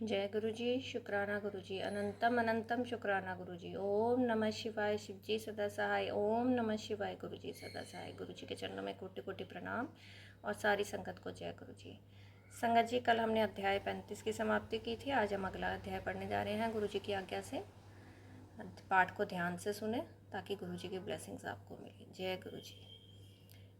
जय गुरु जी। शुक्राना गुरु जी। अनंतम अनंतम शुक्राना गुरु जी। ओम नमः शिवाय। शिव जी सदा सहाय। ओम नमः शिवाय। गुरु जी सदा सहाय। गुरु जी के चरणों में कोटि कोटि प्रणाम और सारी संगत को जय गुरु जी। संगत जी, कल हमने अध्याय 35 की समाप्ति की थी। आज हम अगला अध्याय पढ़ने जा रहे हैं। गुरु जी की आज्ञा से पाठ को ध्यान से सुने ताकि गुरु जी की ब्लेसिंग्स आपको मिले। जय गुरु जी।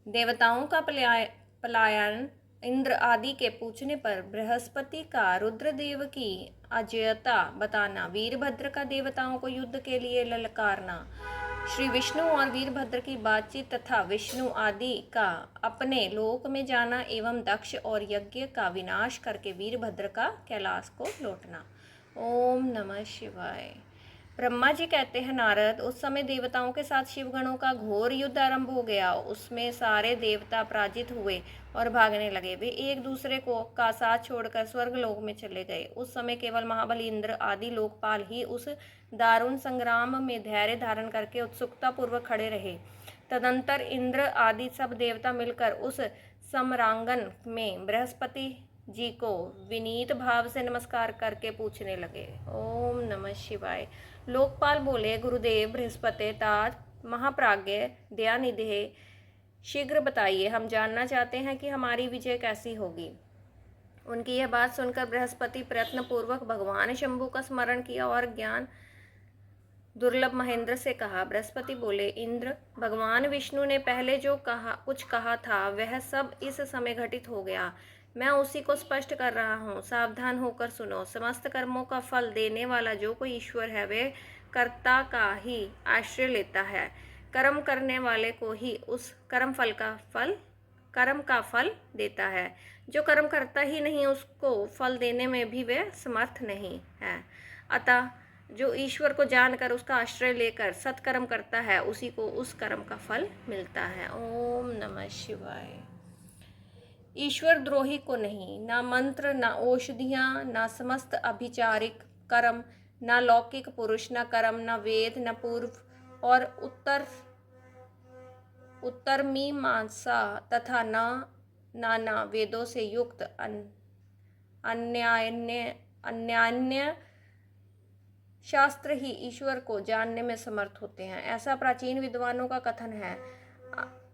देवताओं का पलायन इंद्र आदि के पूछने पर बृहस्पति का रुद्रदेव की अजेयता बताना, वीरभद्र का देवताओं को युद्ध के लिए ललकारना, श्री विष्णु और वीरभद्र की बातचीत तथा विष्णु आदि का अपने लोक में जाना एवं दक्ष और यज्ञ का विनाश करके वीरभद्र का कैलाश को लौटना। ओम नमः शिवाय। ब्रह्मा जी कहते हैं, नारद, उस समय देवताओं के साथ शिवगणों का घोर युद्ध आरंभ हो गया। उसमें सारे देवता पराजित हुए और भागने लगे। वे एक दूसरे को का साथ छोड़कर स्वर्ग लोक में चले गए। उस समय केवल महाबली इंद्र आदि लोकपाल ही उस दारुण संग्राम में धैर्य धारण करके उत्सुकता पूर्वक खड़े रहे। तदंतर इंद्र आदि सब देवता मिलकर उस समरांगन में बृहस्पति जी को विनीत भाव से नमस्कार करके पूछने लगे। ओम नमः शिवाय। लोकपाल बोले, गुरुदेव बृहस्पति तात महाप्राज्ञ दयानिधे, शीघ्र बताइए, हम जानना चाहते हैं कि हमारी विजय कैसी होगी। उनकी यह बात सुनकर बृहस्पति प्रयत्न पूर्वक भगवान शंभु का स्मरण किया और ज्ञान दुर्लभ महेंद्र से कहा। बृहस्पति बोले, इंद्र, भगवान विष्णु ने पहले जो कुछ कहा था वह सब इस समय घटित हो गया। मैं उसी को स्पष्ट कर रहा हूँ। सावधान होकर सुनो। समस्त कर्मों का फल देने वाला जो कोई ईश्वर है वह कर्ता का ही आश्रय लेता है। कर्म करने वाले को ही उस कर्म का फल देता है। जो कर्म करता ही नहीं उसको फल देने में भी वह समर्थ नहीं है। अतः जो ईश्वर को जानकर उसका आश्रय लेकर सत्कर्म करता है उसी को उस कर्म का फल मिलता है। ओम नमः शिवाय। ईश्वर द्रोही को नहीं, ना मंत्र, ना औषधियाँ, ना समस्त अभिचारिक कर्म, ना लौकिक पुरुष, ना कर्म, ना वेद, ना पूर्व और उत्तर मीमांसा तथा नाना वेदों से युक्त अन्यान्य शास्त्र ही ईश्वर को जानने में समर्थ होते हैं। ऐसा प्राचीन विद्वानों का कथन है।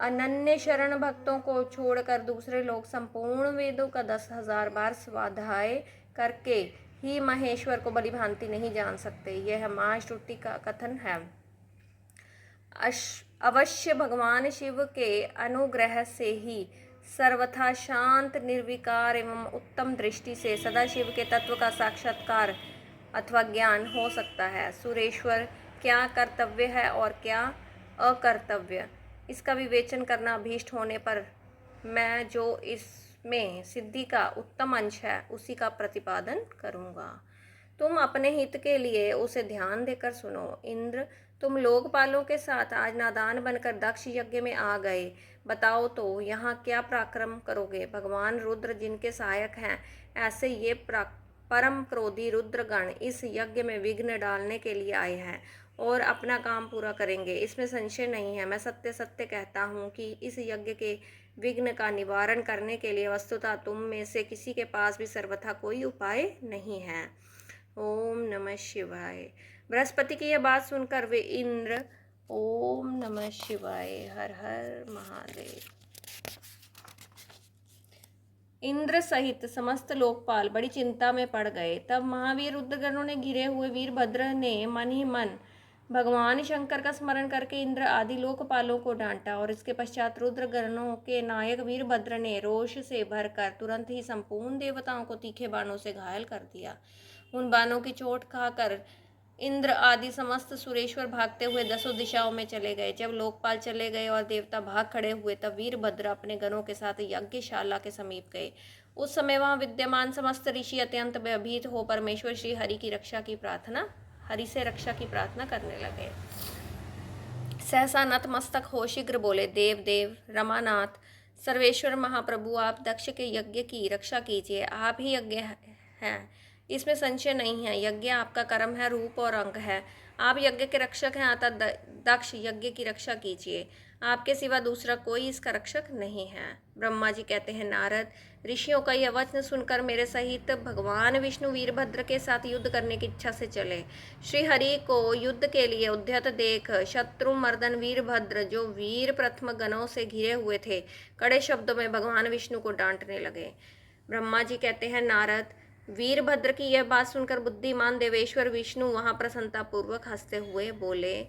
अनन्य शरण भक्तों को छोड़कर दूसरे लोग संपूर्ण वेदों का 10,000 बार स्वाध्याय करके ही महेश्वर को भली भांति नहीं जान सकते। यह महाश्रुति का कथन है। अवश्य भगवान शिव के अनुग्रह से ही सर्वथा शांत, निर्विकार एवं उत्तम दृष्टि से सदाशिव के तत्व का साक्षात्कार अथवा ज्ञान हो सकता है। सुरेश्वर, क्या कर्तव्य है और क्या अकर्तव्य, इसका विवेचन करना अभीष्ट होने पर मैं जो इसमें सिद्धि का उत्तम अंश है उसी का प्रतिपादन करूँगा। तुम अपने हित के लिए उसे ध्यान देकर सुनो। इंद्र, तुम लोकपालों के साथ आज नादान बनकर दक्ष यज्ञ में आ गए। बताओ तो यहाँ क्या पराक्रम करोगे। भगवान रुद्र जिनके सहायक हैं, ऐसे ये परम क्रोधी रुद्रगण इस यज्ञ में विघ्न डालने के लिए आए हैं और अपना काम पूरा करेंगे, इसमें संशय नहीं है। मैं सत्य सत्य कहता हूँ कि इस यज्ञ के विघ्न का निवारण करने के लिए वस्तुतः तुम में से किसी के पास भी सर्वथा कोई उपाय नहीं है। ओम नमः शिवाय। बृहस्पति की यह बात सुनकर वे इंद्र, ओम नमः शिवाय, हर हर महादेव, इंद्र सहित समस्त लोकपाल बड़ी चिंता में पड़ गए। तब महावीर रुद्रगणों ने घिरे हुए वीरभद्र ने मन ही मन भगवान शंकर का स्मरण करके इंद्र आदि लोकपालों को डांटा और इसके पश्चात रुद्रगणों के नायक वीरभद्र ने रोष से भरकर तुरंत ही संपूर्ण देवताओं को तीखे बाणों से घायल कर दिया। उन बाणों की चोट खाकर इंद्र आदि समस्त सुरेश्वर भागते हुए 10 दिशाओं में चले गए। जब लोकपाल चले गए और देवता भाग खड़े हुए तब वीरभद्र अपने गणों के साथ यज्ञशाला के समीप गए। उस समय वहां विद्यमान समस्त ऋषि अत्यंत भयभीत हो परमेश्वर श्री हरि से रक्षा की प्रार्थना करने लगे। सहसा नतमस्तक हो शीघ्र बोले, देव देव रमानाथ सर्वेश्वर महाप्रभु, आप दक्ष के यज्ञ की रक्षा कीजिए। आप ही यज्ञ हैं, इसमें संशय नहीं है। यज्ञ आपका कर्म है, रूप और अंग है। आप यज्ञ के रक्षक हैं, अतः दक्ष यज्ञ की रक्षा कीजिए। आपके सिवा दूसरा कोई इसका रक्षक नहीं है। ब्रह्मा जी कहते हैं, नारद, ऋषियों का यह वचन सुनकर मेरे सहित भगवान विष्णु वीरभद्र के साथ युद्ध करने की इच्छा से चले। श्री हरि को युद्ध के लिए उद्यत देख शत्रु मर्दन वीरभद्र, जो वीर प्रथम गणों से घिरे हुए थे, कड़े शब्दों में भगवान विष्णु को डांटने लगे। ब्रह्मा जी कहते हैं, नारद, वीरभद्र की यह बात सुनकर बुद्धिमान देवेश्वर विष्णु वहां प्रसन्नतापूर्वक हंसते हुए बोले।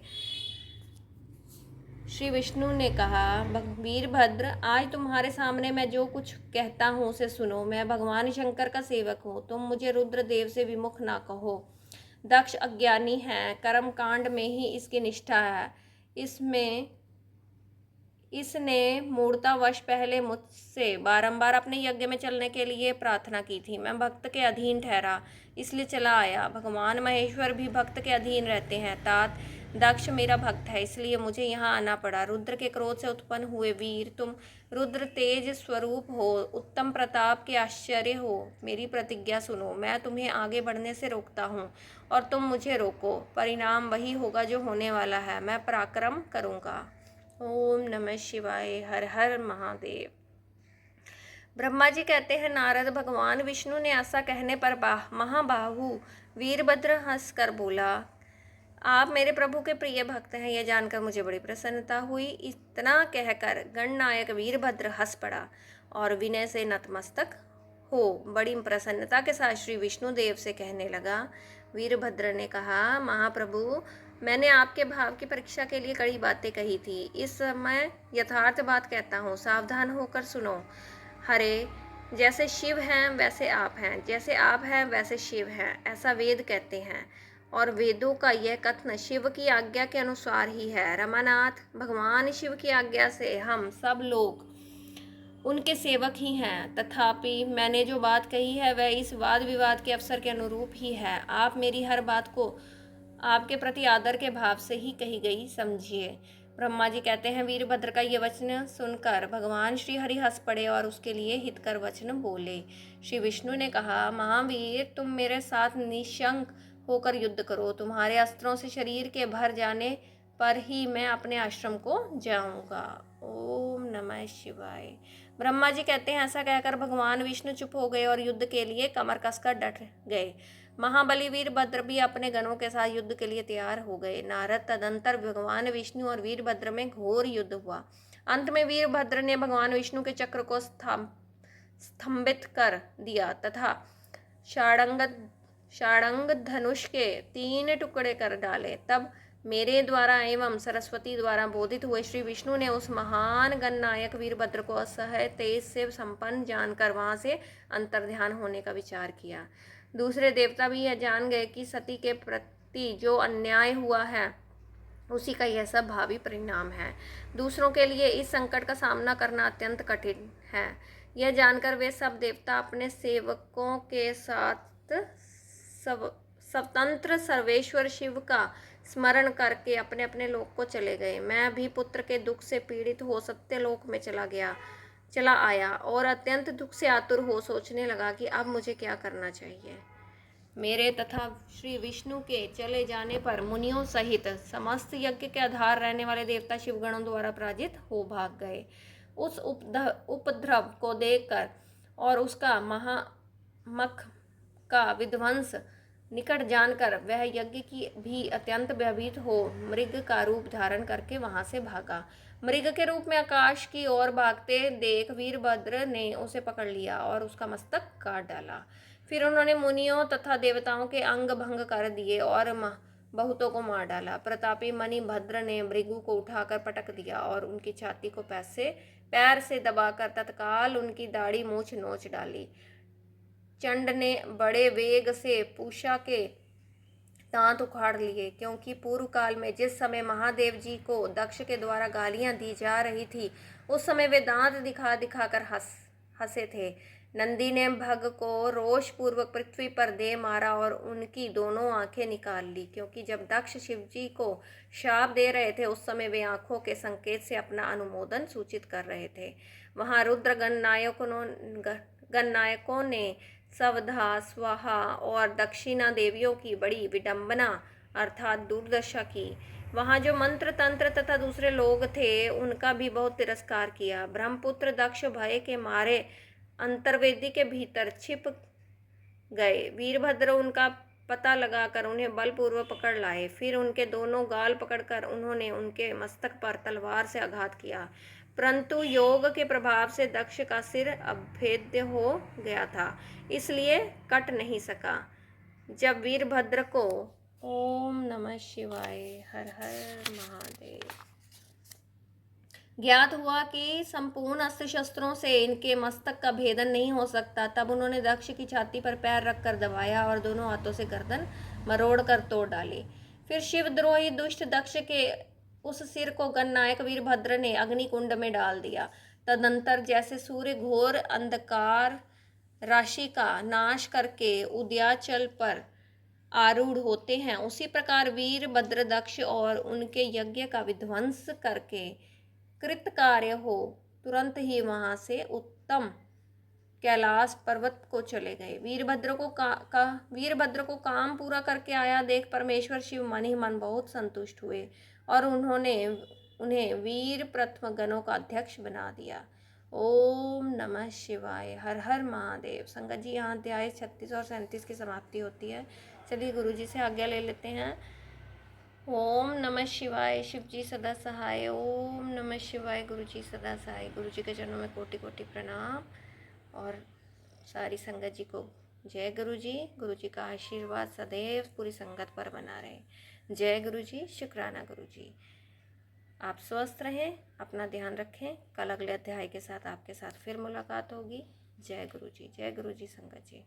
श्री विष्णु ने कहा, वीरभद्र, आज तुम्हारे सामने मैं जो कुछ कहता हूँ उसे सुनो। मैं भगवान शंकर का सेवक हूँ, तुम मुझे रुद्रदेव से विमुख ना कहो। दक्ष अज्ञानी है, कर्म कांड में ही इसकी निष्ठा है। इसने मूर्तावश पहले मुझसे बारंबार अपने यज्ञ में चलने के लिए प्रार्थना की थी। मैं भक्त के अधीन ठहरा, इसलिए चला आया। भगवान महेश्वर भी भक्त के अधीन रहते हैं। तात, दक्ष मेरा भक्त है, इसलिए मुझे यहाँ आना पड़ा। रुद्र के क्रोध से उत्पन्न हुए वीर, तुम रुद्र तेज स्वरूप हो, उत्तम प्रताप के आश्चर्य हो। मेरी प्रतिज्ञा सुनो, मैं तुम्हें आगे बढ़ने से रोकता हूँ और तुम मुझे रोको। परिणाम वही होगा जो होने वाला है। मैं पराक्रम करूँगा। ओम नमः शिवाय। हर हर महादेव। ब्रह्मा जी कहते हैं, नारद, भगवान विष्णु ने ऐसा कहने पर महाबाहु वीरभद्र हंसकर बोला, आप मेरे प्रभु के प्रिय भक्त हैं। यह जानकर मुझे बड़ी प्रसन्नता हुई। इतना कहकर गणनायक वीरभद्र हंस पड़ा और विनय से नतमस्तक हो बड़ी प्रसन्नता के साथ श्री विष्णु देव से कहने लगा। वीरभद्र ने कहा, महाप्रभु, मैंने आपके भाव की परीक्षा के लिए कड़ी बातें कही थी। इस समय यथार्थ बात कहता हूँ, सावधान होकर सुनो। हरे, जैसे शिव हैं वैसे आप हैं, जैसे आप हैं वैसे शिव हैं, ऐसा वेद कहते हैं। और वेदों का यह कथन शिव की आज्ञा के अनुसार ही है। रमानाथ, भगवान शिव की आज्ञा से हम सब लोग उनके सेवक ही हैं। तथापि मैंने जो बात कही है वह इस वाद विवाद के अवसर के अनुरूप ही है। आप मेरी हर बात को आपके प्रति आदर के भाव से ही कही गई समझिए। ब्रह्मा जी कहते हैं, वीरभद्र का ये वचन सुनकर भगवान श्री हरि हंस पड़े और उसके लिए हितकर वचन बोले। श्री विष्णु ने कहा, महावीर, तुम मेरे साथ निशंक होकर युद्ध करो। तुम्हारे अस्त्रों से शरीर के भर जाने पर ही मैं अपने आश्रम को जाऊंगा। ओम नमः शिवाय। ब्रह्मा जी कहते हैं, ऐसा कहकर भगवान विष्णु चुप हो गए और युद्ध के लिए कमर कसकर डट गए। महाबली वीरभद्र भी अपने गणों के साथ युद्ध के लिए तैयार हो गए। नारद, तदंतर भगवान विष्णु और वीरभद्र में घोर युद्ध हुआ। अंत में वीरभद्र ने भगवान विष्णु के चक्र को स्तंभित कर दिया तथा षाडंग धनुष के 3 टुकड़े कर डाले। तब मेरे द्वारा एवं सरस्वती द्वारा बोधित हुए श्री विष्णु ने उस महान गणनायक वीरभद्र को असह्य तेज से संपन्न जानकर वहां से अंतर्ध्यान होने का विचार किया। दूसरे देवता भी यह जान गए कि सती के प्रति जो अन्याय हुआ है उसी का यह सब भावी परिणाम है। दूसरों के लिए इस संकट का सामना करना अत्यंत कठिन है। यह जानकर वे सब देवता अपने सेवकों के साथ स्वतंत्र सर्वेश्वर शिव का स्मरण करके अपने अपने लोक को चले गए। मैं भी पुत्र के दुख से पीड़ित हो सत्यलोक में चला आया और अत्यंत दुख से आतुर हो सोचने लगा कि अब मुझे क्या करना चाहिए। मेरे तथा श्री विष्णु के चले जाने पर मुनियों सहित समस्त यज्ञ के आधार रहने वाले देवता शिवगणों द्वारा पराजित हो भाग गए। उस उपद्रव को देखकर और उसका महामख का विध्वंस निकट जानकर वह यज्ञ की भी अत्यंत भयभीत हो मृग का रूप धारण करके वहां से भागा। मृग के रूप में आकाश की ओर भागते देख वीरभद्र ने उसे पकड़ लिया और उसका मस्तक काट डाला। फिर उन्होंने मुनियों तथा देवताओं के अंग भंग कर दिए और बहुतों को मार डाला। प्रतापी मणिभद्र ने मृगु को उठाकर पटक दिया और उनकी छाती को पैर से दबाकर तत्काल उनकी दाढ़ी मूछ नोच डाली। चंड ने बड़े वेग से पूषा के दांत उखाड़ लिए, क्योंकि पूर्व काल में जिस समय महादेव जी को दक्ष के द्वारा गालियां दी जा रही थी उस समय वे दांत दिखा दिखाकर हंसे थे। नंदी ने भग को रोष पूर्वक पृथ्वी पर दे मारा और उनकी दोनों आंखें निकाल ली, क्योंकि जब दक्ष शिव जी को शाप दे रहे थे उस समय वे आंखों के संकेत से अपना अनुमोदन सूचित कर रहे थे। वहां रुद्र गणनायकों ने सवधा, स्वाहा और दक्षिणा देवियों की बड़ी विडंबना अर्थात दुर्दशा की। वहाँ जो मंत्र तंत्र तथा दूसरे लोग थे उनका भी बहुत तिरस्कार किया। ब्रह्मपुत्र दक्ष भय के मारे अंतर्वेदी के भीतर छिप गए। वीरभद्र उनका पता लगाकर उन्हें बलपूर्वक पकड़ लाए। फिर उनके दोनों गाल पकड़कर उन्होंने उनके मस्तक पर तलवार से आघात किया, परंतु योग के प्रभाव से दक्ष का सिर अभेद्य हो गया था, इसलिए कट नहीं सका। जब वीरभद्र को ओम नमः शिवाय, हर हर महादेव, ज्ञात हुआ कि संपूर्ण अस्त्र शस्त्रों से इनके मस्तक का भेदन नहीं हो सकता, तब उन्होंने दक्ष की छाती पर पैर रखकर दबाया और दोनों हाथों से गर्दन मरोड़ कर तोड़ डाली। फिर शिवद्रोही दुष्ट दक्ष के उस सिर को गणनायक वीरभद्र ने अग्निकुंड में डाल दिया। तदंतर जैसे सूर्य घोर अंधकार राशि का नाश करके उदयाचल पर आरूढ़ होते हैं, उसी प्रकार वीरभद्र दक्ष और उनके यज्ञ का विध्वंस करके कृतकार्य हो तुरंत ही वहां से उत्तम कैलाश पर्वत को चले गए। वीरभद्र को काम पूरा करके आया देख परमेश्वर शिव मन ही मन बहुत संतुष्ट हुए और उन्हें वीर प्रथम गणों का अध्यक्ष बना दिया। ओम नमः शिवाय, हर हर महादेव। संगत जी, यहाँ अध्याय 36 और 37 की समाप्ति होती है। चलिए गुरु जी से आज्ञा ले लेते हैं। ओम नमः शिवाय, शिव जी सदा सहाय। ओम नमः शिवाय, गुरु जी सदा सहाय। गुरु जी के चरणों में कोटि कोटि प्रणाम और सारी संगत जी को जय गुरु जी। गुरु जी का आशीर्वाद सदैव पूरी संगत पर बना रहे। जय गुरु जी, शुक्राना गुरु जी। आप स्वस्थ रहें, अपना ध्यान रखें। कल अगले अध्याय के साथ आपके साथ फिर मुलाकात होगी। जय गुरु जी, जय गुरु जी संगत जी।